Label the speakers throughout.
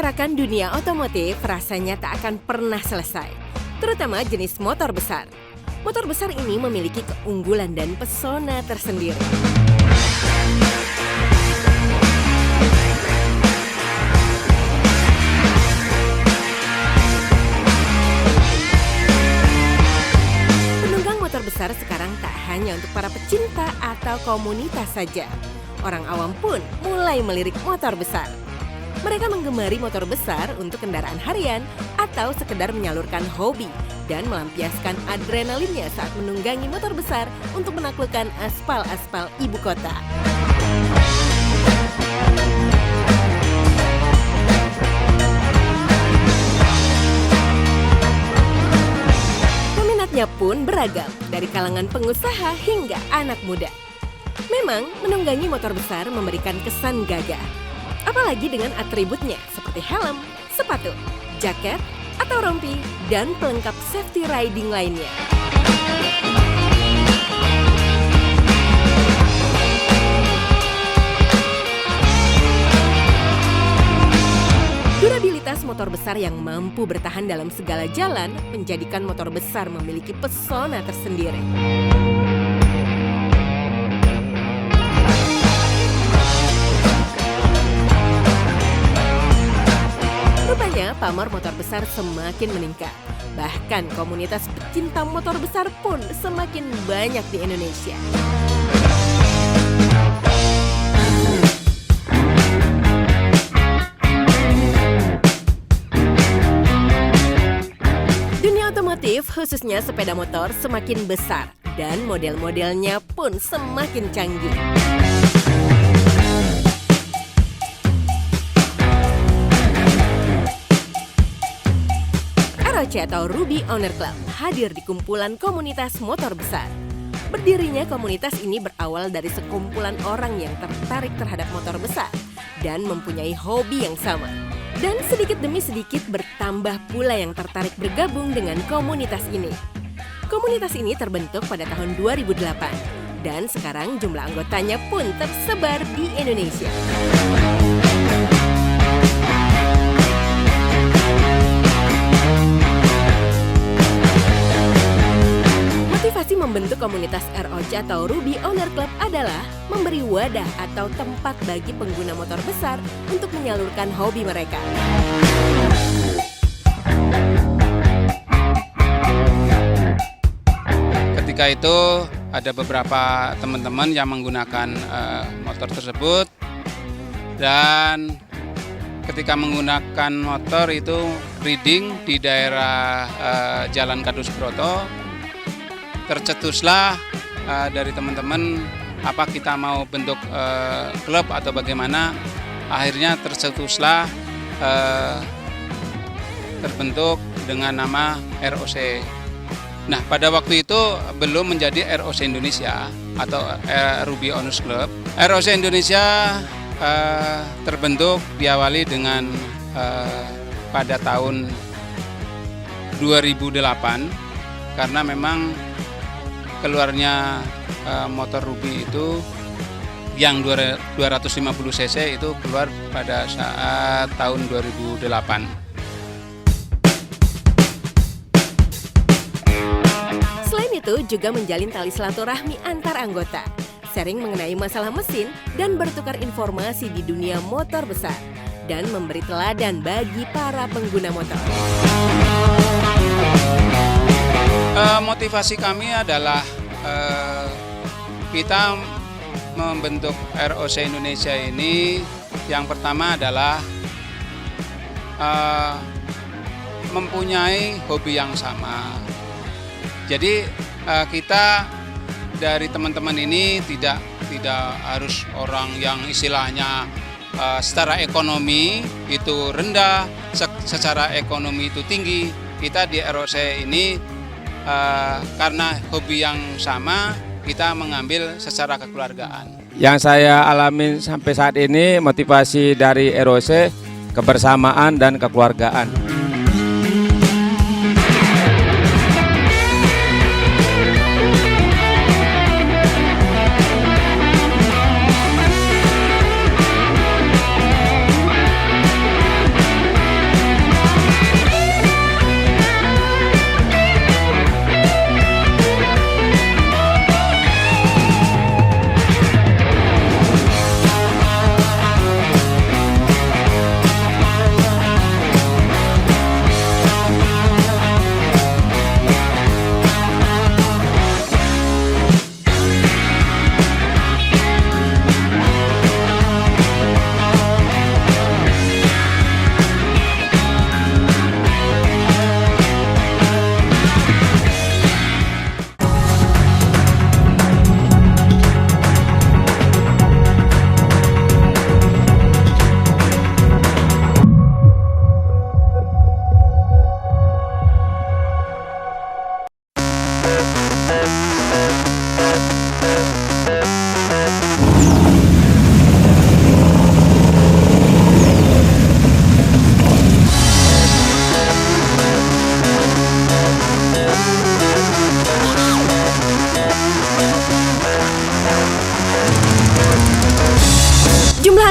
Speaker 1: Membicarakan dunia otomotif rasanya tak akan pernah selesai, terutama jenis motor besar. Motor besar ini memiliki keunggulan dan pesona tersendiri. Penunggang motor besar sekarang tak hanya untuk para pecinta atau komunitas saja. Orang awam pun mulai melirik motor besar. Mereka menggemari motor besar untuk kendaraan harian atau sekedar menyalurkan hobi dan melampiaskan adrenalinnya saat menunggangi motor besar untuk menaklukkan aspal-aspal ibu kota. Peminatnya pun beragam, dari kalangan pengusaha hingga anak muda. Memang menunggangi motor besar memberikan kesan gagah. Apalagi dengan atributnya seperti helm, sepatu, jaket, atau rompi, dan pelengkap safety riding lainnya. Durabilitas motor besar yang mampu bertahan dalam segala jalan menjadikan motor besar memiliki pesona tersendiri. Rupanya pamor motor besar semakin meningkat. Bahkan komunitas pecinta motor besar pun semakin banyak di Indonesia. Dunia otomotif, khususnya sepeda motor, semakin besar dan model-modelnya pun semakin canggih. ROC atau Ruby Owner Club hadir di kumpulan komunitas motor besar. Berdirinya komunitas ini berawal dari sekumpulan orang yang tertarik terhadap motor besar dan mempunyai hobi yang sama. Dan sedikit demi sedikit bertambah pula yang tertarik bergabung dengan komunitas ini. Komunitas ini terbentuk pada tahun 2008 dan sekarang jumlah anggotanya pun tersebar di Indonesia. Motivasi membentuk komunitas ROC atau Ruby Owner Club adalah memberi wadah atau tempat bagi pengguna motor besar untuk menyalurkan hobi mereka.
Speaker 2: Ketika itu ada beberapa teman-teman yang menggunakan motor tersebut, dan ketika menggunakan motor itu riding di daerah Jalan Kadus Broto, tercetuslah dari teman-teman apa kita mau bentuk klub atau bagaimana. Akhirnya tercetuslah terbentuk dengan nama ROC. Nah, pada waktu itu belum menjadi ROC Indonesia atau Ruby Owners Club. ROC Indonesia terbentuk diawali dengan pada tahun 2008 karena memang keluarnya motor Ruby itu yang 250 cc itu keluar pada saat tahun 2008.
Speaker 1: Selain itu juga menjalin tali silaturahmi antar anggota, sharing mengenai masalah mesin dan bertukar informasi di dunia motor besar, dan memberi teladan bagi para pengguna motor.
Speaker 2: Motivasi kami adalah kita membentuk ROC Indonesia ini, yang pertama adalah mempunyai hobi yang sama. Jadi kita dari teman-teman ini tidak harus orang yang istilahnya secara ekonomi itu rendah, secara ekonomi itu tinggi. Kita di ROC ini karena hobi yang sama, kita mengambil secara kekeluargaan.
Speaker 3: Yang saya alamin sampai saat ini motivasi dari ROC kebersamaan dan kekeluargaan.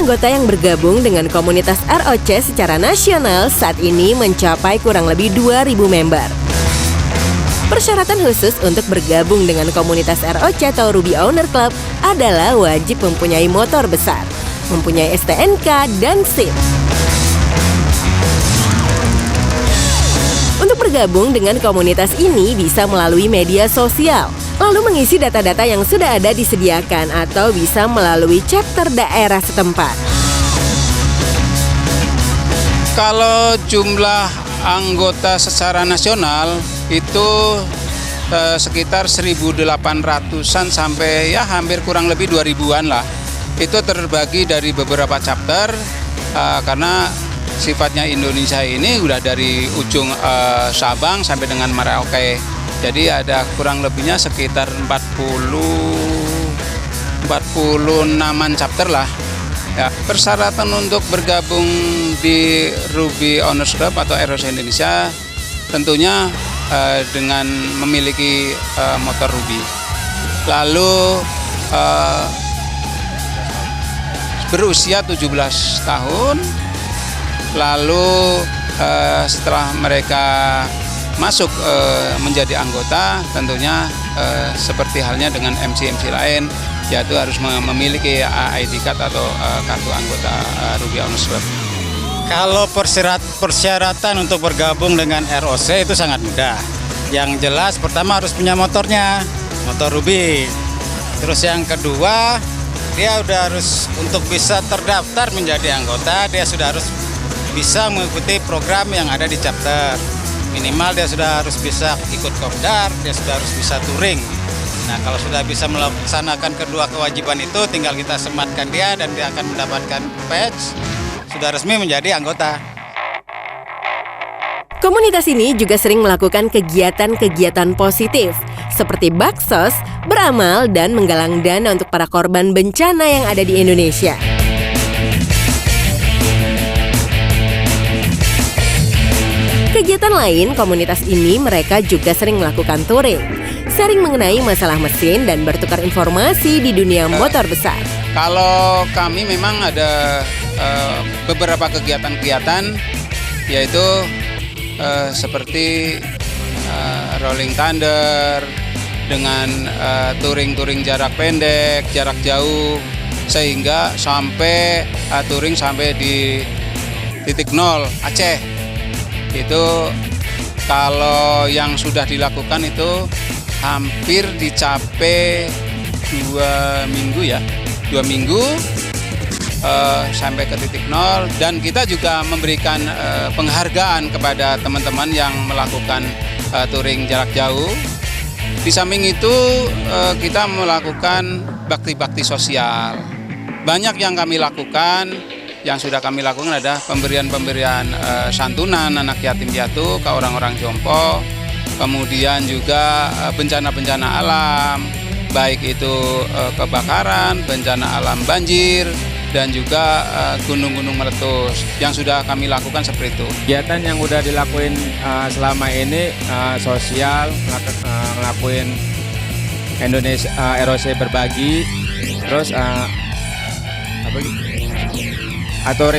Speaker 1: anggota yang bergabung dengan komunitas ROC secara nasional saat ini mencapai kurang lebih 2.000 member. Persyaratan khusus untuk bergabung dengan komunitas ROC atau Ruby Owner Club adalah wajib mempunyai motor besar, mempunyai STNK dan SIM. Untuk bergabung dengan komunitas ini bisa melalui media sosial, lalu mengisi data-data yang sudah ada disediakan atau bisa melalui chapter daerah setempat.
Speaker 2: Kalau jumlah anggota secara nasional itu sekitar 1.800-an sampai ya hampir kurang lebih 2.000-an lah. Itu terbagi dari beberapa chapter karena sifatnya Indonesia ini udah dari ujung Sabang sampai dengan Merauke. Jadi ada kurang lebihnya sekitar 46-an chapter lah. Ya, persyaratan untuk bergabung di Ruby Owners Club atau ROC Indonesia tentunya dengan memiliki motor Ruby. Lalu berusia 17 tahun. Lalu setelah mereka masuk menjadi anggota, tentunya seperti halnya dengan MC-MC lain, yaitu harus memiliki ID card atau kartu anggota Ruby Owners Club.
Speaker 4: Kalau persyaratan untuk bergabung dengan ROC itu sangat mudah. Yang jelas pertama harus punya motornya, motor Ruby. Terus yang kedua, dia udah harus untuk bisa terdaftar menjadi anggota, dia sudah harus bisa mengikuti program yang ada di chapter. Minimal dia sudah harus bisa ikut kopdar, dia sudah harus bisa touring. Nah, kalau sudah bisa melaksanakan kedua kewajiban itu, tinggal kita sematkan dia dan dia akan mendapatkan badge, sudah resmi menjadi anggota.
Speaker 1: Komunitas ini juga sering melakukan kegiatan-kegiatan positif, seperti baksos, beramal, dan menggalang dana untuk para korban bencana yang ada di Indonesia. Kegiatan lain, komunitas ini mereka juga sering melakukan touring, sharing mengenai masalah mesin dan bertukar informasi di dunia motor besar.
Speaker 2: Kalau kami memang ada beberapa kegiatan-kegiatan, yaitu seperti rolling thunder dengan touring jarak pendek, jarak jauh, sehingga sampai touring sampai di titik nol Aceh. Itu kalau yang sudah dilakukan itu hampir dicapai 2 minggu ya, 2 minggu sampai ke titik nol. Dan kita juga memberikan penghargaan kepada teman-teman yang melakukan touring jarak jauh. Di samping itu kita melakukan bakti-bakti sosial. Banyak yang kami lakukan. Yang sudah kami lakukan adalah pemberian santunan anak yatim piatu ke orang-orang jompo, kemudian juga bencana-bencana alam, baik itu kebakaran, bencana alam banjir, dan juga gunung-gunung meletus yang sudah kami lakukan seperti itu.
Speaker 3: Kegiatan yang udah dilakuin selama ini sosial, ngelakuin Indonesia ROC berbagi, terus apa gitu?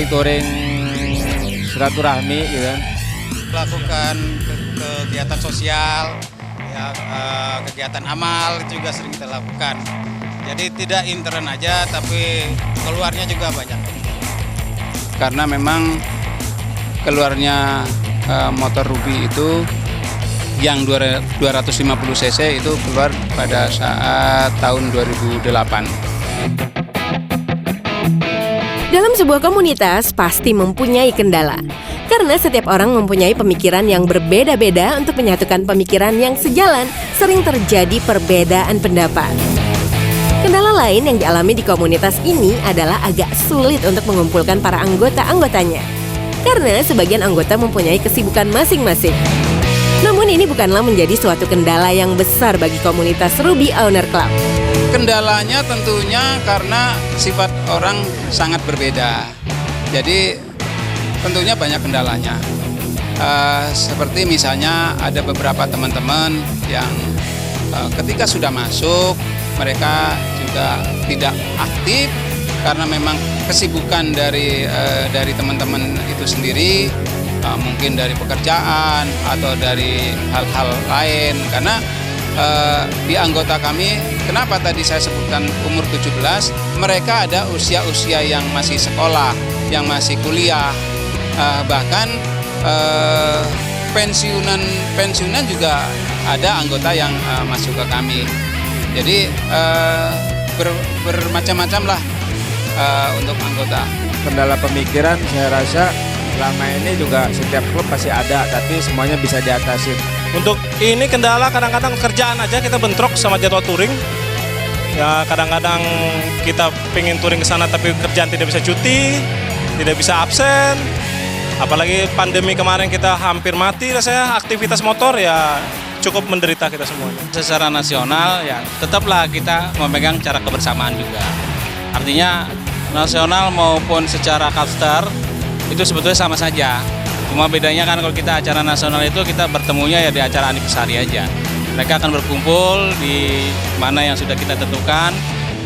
Speaker 3: Touring silaturahmi gitu kan.
Speaker 4: Melakukan kegiatan sosial, ya, kegiatan amal juga sering kita lakukan. Jadi tidak intern aja, tapi keluarnya juga banyak.
Speaker 2: Karena memang keluarnya motor Ruby itu yang 250 cc itu keluar pada saat tahun 2008.
Speaker 1: Dalam sebuah komunitas pasti mempunyai kendala, karena setiap orang mempunyai pemikiran yang berbeda-beda. Untuk menyatukan pemikiran yang sejalan, sering terjadi perbedaan pendapat. Kendala lain yang dialami di komunitas ini adalah agak sulit untuk mengumpulkan para anggota-anggotanya, karena sebagian anggota mempunyai kesibukan masing-masing. Namun ini bukanlah menjadi suatu kendala yang besar bagi komunitas Ruby Owner Club.
Speaker 2: Kendalanya tentunya karena sifat orang sangat berbeda. Jadi tentunya banyak kendalanya. Seperti misalnya ada beberapa teman-teman yang ketika sudah masuk mereka juga tidak aktif, karena memang kesibukan dari teman-teman itu sendiri, mungkin dari pekerjaan atau dari hal-hal lain. Karena di anggota kami, kenapa tadi saya sebutkan umur 17, mereka ada usia-usia yang masih sekolah, yang masih kuliah, bahkan pensiunan juga ada anggota yang masuk ke kami. Jadi bermacam-macam lah untuk anggota.
Speaker 3: Kendala pemikiran saya rasa selama ini juga setiap klub pasti ada, tapi semuanya bisa diatasi.
Speaker 5: Untuk ini kendala kadang-kadang kerjaan aja kita bentrok sama jadwal touring. Ya kadang-kadang kita pengen touring ke sana tapi kerjaan tidak bisa cuti, tidak bisa absen. Apalagi pandemi kemarin kita hampir mati rasanya, aktivitas motor ya cukup menderita kita semuanya.
Speaker 6: Secara nasional ya tetaplah kita memegang cara kebersamaan juga. Artinya nasional maupun secara Kapstar itu sebetulnya sama saja. Cuma bedanya kan kalau kita acara nasional itu kita bertemunya ya di acara anniversary aja. Mereka akan berkumpul di mana yang sudah kita tentukan.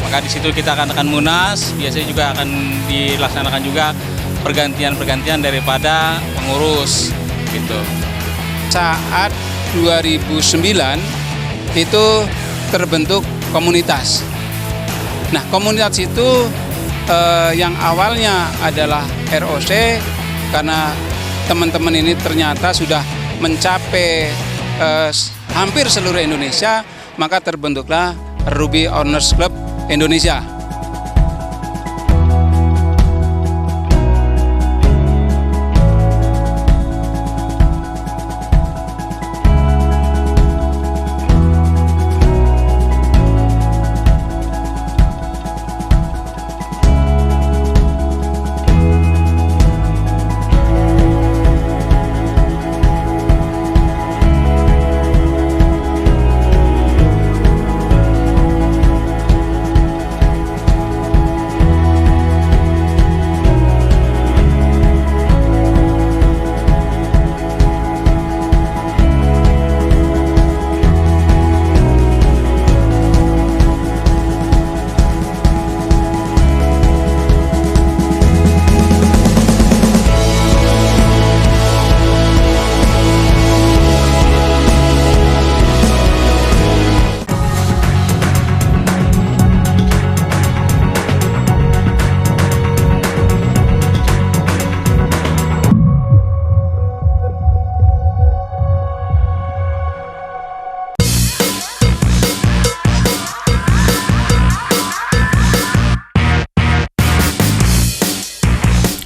Speaker 6: Maka di situ kita akan munas, biasanya juga akan dilaksanakan juga pergantian daripada pengurus gitu.
Speaker 2: Saat 2009 itu terbentuk komunitas. Nah, komunitas itu yang awalnya adalah ROC, karena teman-teman ini ternyata sudah mencapai hampir seluruh Indonesia, maka terbentuklah Ruby Owners Club Indonesia.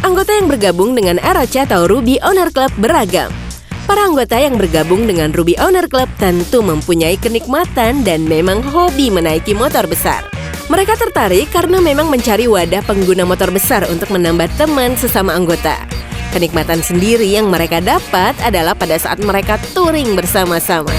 Speaker 1: Anggota yang bergabung dengan ROC atau Ruby Owner Club beragam. Para anggota yang bergabung dengan Ruby Owner Club tentu mempunyai kenikmatan dan memang hobi menaiki motor besar. Mereka tertarik karena memang mencari wadah pengguna motor besar untuk menambah teman sesama anggota. Kenikmatan sendiri yang mereka dapat adalah pada saat mereka touring bersama-sama.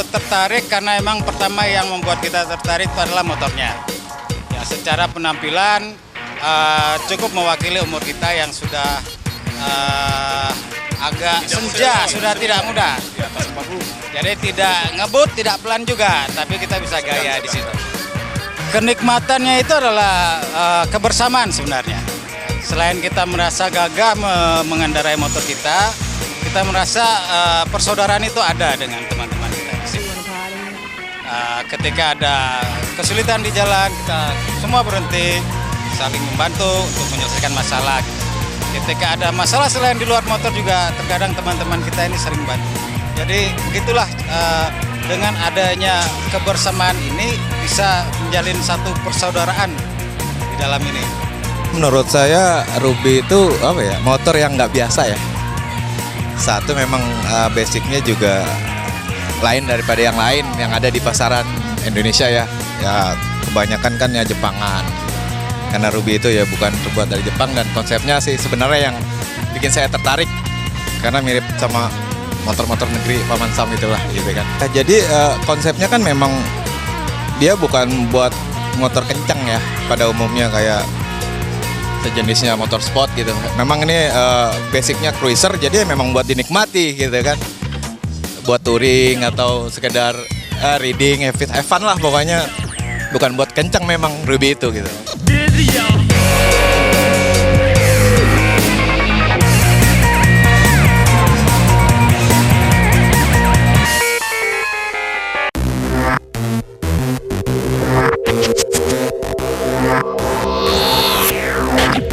Speaker 4: Tertarik karena emang pertama yang membuat kita tertarik itu adalah motornya. Ya, secara penampilan cukup mewakili umur kita yang sudah agak senja, sudah tidak muda. Jadi tidak ngebut, tidak pelan juga, tapi kita bisa gaya di situ. Kenikmatannya itu adalah kebersamaan sebenarnya. Selain kita merasa gagah mengendarai motor kita merasa persaudaraan itu ada dengan teman-teman kita di sini. Ketika ada kesulitan di jalan, kita semua berhenti, saling membantu untuk menyelesaikan masalah. Ketika ada masalah selain di luar motor juga, terkadang teman-teman kita ini sering bantu. Jadi begitulah, dengan adanya kebersamaan ini bisa menjalin satu persaudaraan di dalam ini.
Speaker 7: Menurut saya Ruby itu motor yang nggak biasa ya. Satu memang basicnya juga lain daripada yang lain yang ada di pasaran Indonesia ya. Ya kebanyakan kan ya Jepangan. Karena Ruby itu ya bukan terbuat dari Jepang, dan konsepnya sih sebenarnya yang bikin saya tertarik karena mirip sama motor-motor negeri Paman Sam itulah gitu kan. Nah, jadi konsepnya kan memang dia bukan buat motor kencang ya pada umumnya, kayak sejenisnya motor sport gitu. Memang ini basicnya cruiser, jadi memang buat dinikmati gitu kan, buat touring atau sekedar reading, have fun lah pokoknya, bukan buat kencang memang Ruby itu gitu.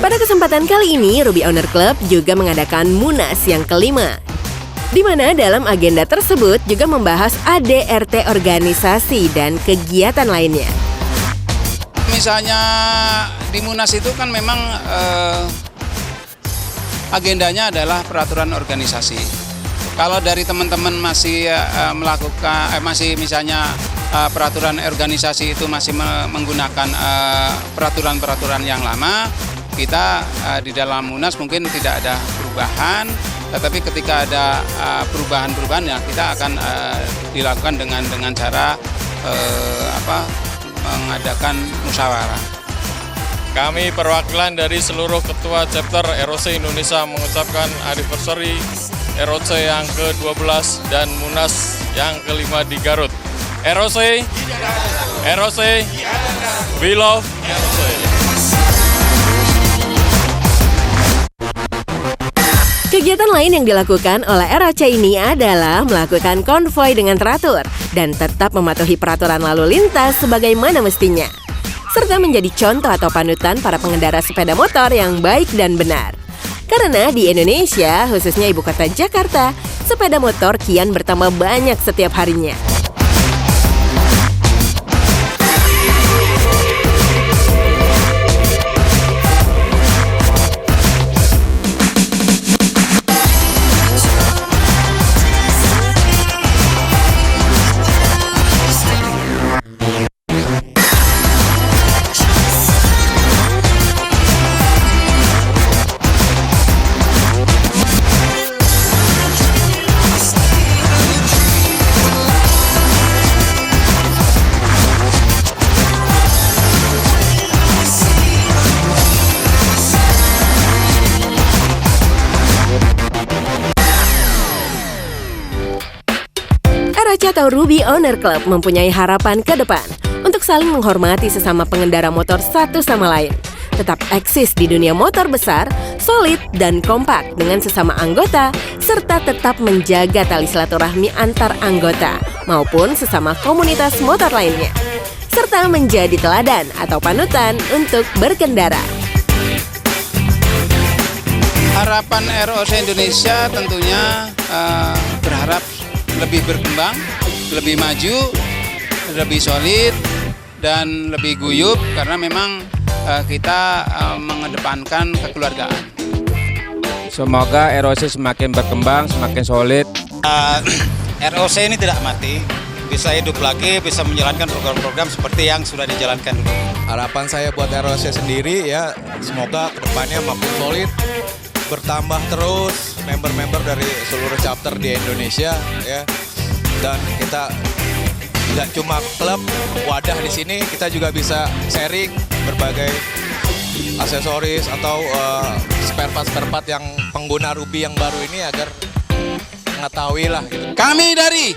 Speaker 1: Pada kesempatan kali ini, Ruby Owner Club juga mengadakan Munas yang kelima, di mana dalam agenda tersebut juga membahas ADRT organisasi dan kegiatan lainnya.
Speaker 2: Misalnya di Munas itu kan memang agendanya adalah peraturan organisasi. Kalau dari teman-teman masih melakukan masih misalnya peraturan organisasi itu masih menggunakan peraturan-peraturan yang lama, kita di dalam Munas mungkin tidak ada perubahan, tetapi ketika ada perubahan-perubahan ya kita akan dilakukan dengan cara mengadakan musyawarah.
Speaker 8: Kami perwakilan dari seluruh ketua chapter ROC Indonesia mengucapkan anniversary ROC yang ke-12 dan Munas yang kelima di Garut. ROC, ROC, we love ROC.
Speaker 1: Kegiatan lain yang dilakukan oleh ROC ini adalah melakukan konvoi dengan teratur dan tetap mematuhi peraturan lalu lintas sebagaimana mestinya, serta menjadi contoh atau panutan para pengendara sepeda motor yang baik dan benar. Karena di Indonesia, khususnya ibu kota Jakarta, sepeda motor kian bertambah banyak setiap harinya. ROC atau Ruby Owner Club mempunyai harapan ke depan untuk saling menghormati sesama pengendara motor satu sama lain, tetap eksis di dunia motor besar, solid dan kompak dengan sesama anggota, serta tetap menjaga tali silaturahmi antar anggota maupun sesama komunitas motor lainnya, serta menjadi teladan atau panutan untuk berkendara.
Speaker 2: Harapan ROC Indonesia tentunya berharap lebih berkembang, lebih maju, lebih solid, dan lebih guyup karena memang kita mengedepankan kekeluargaan.
Speaker 3: Semoga ROC semakin berkembang, semakin solid.
Speaker 4: ROC ini tidak mati, bisa hidup lagi, bisa menjalankan program-program seperti yang sudah dijalankan dulu.
Speaker 7: Harapan saya buat ROC sendiri ya, semoga kedepannya makin solid, bertambah terus member-member dari seluruh chapter di Indonesia ya, dan kita tidak cuma klub wadah di sini, kita juga bisa sharing berbagai aksesoris atau spare part yang pengguna Ruby yang baru ini agar mengetahui lah gitu.
Speaker 2: Kami dari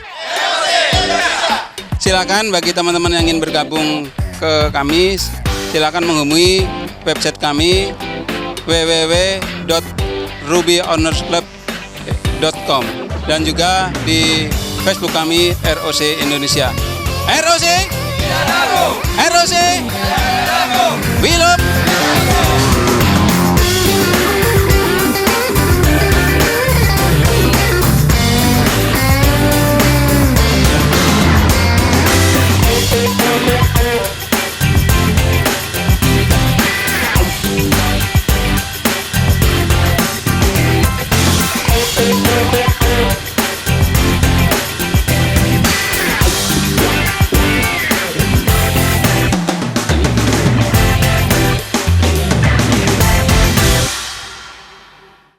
Speaker 2: silakan bagi teman-teman yang ingin bergabung ke kami, silakan menghubungi website kami www.rubyownersclub.com dan juga di Facebook kami ROC Indonesia. ROC, ROC,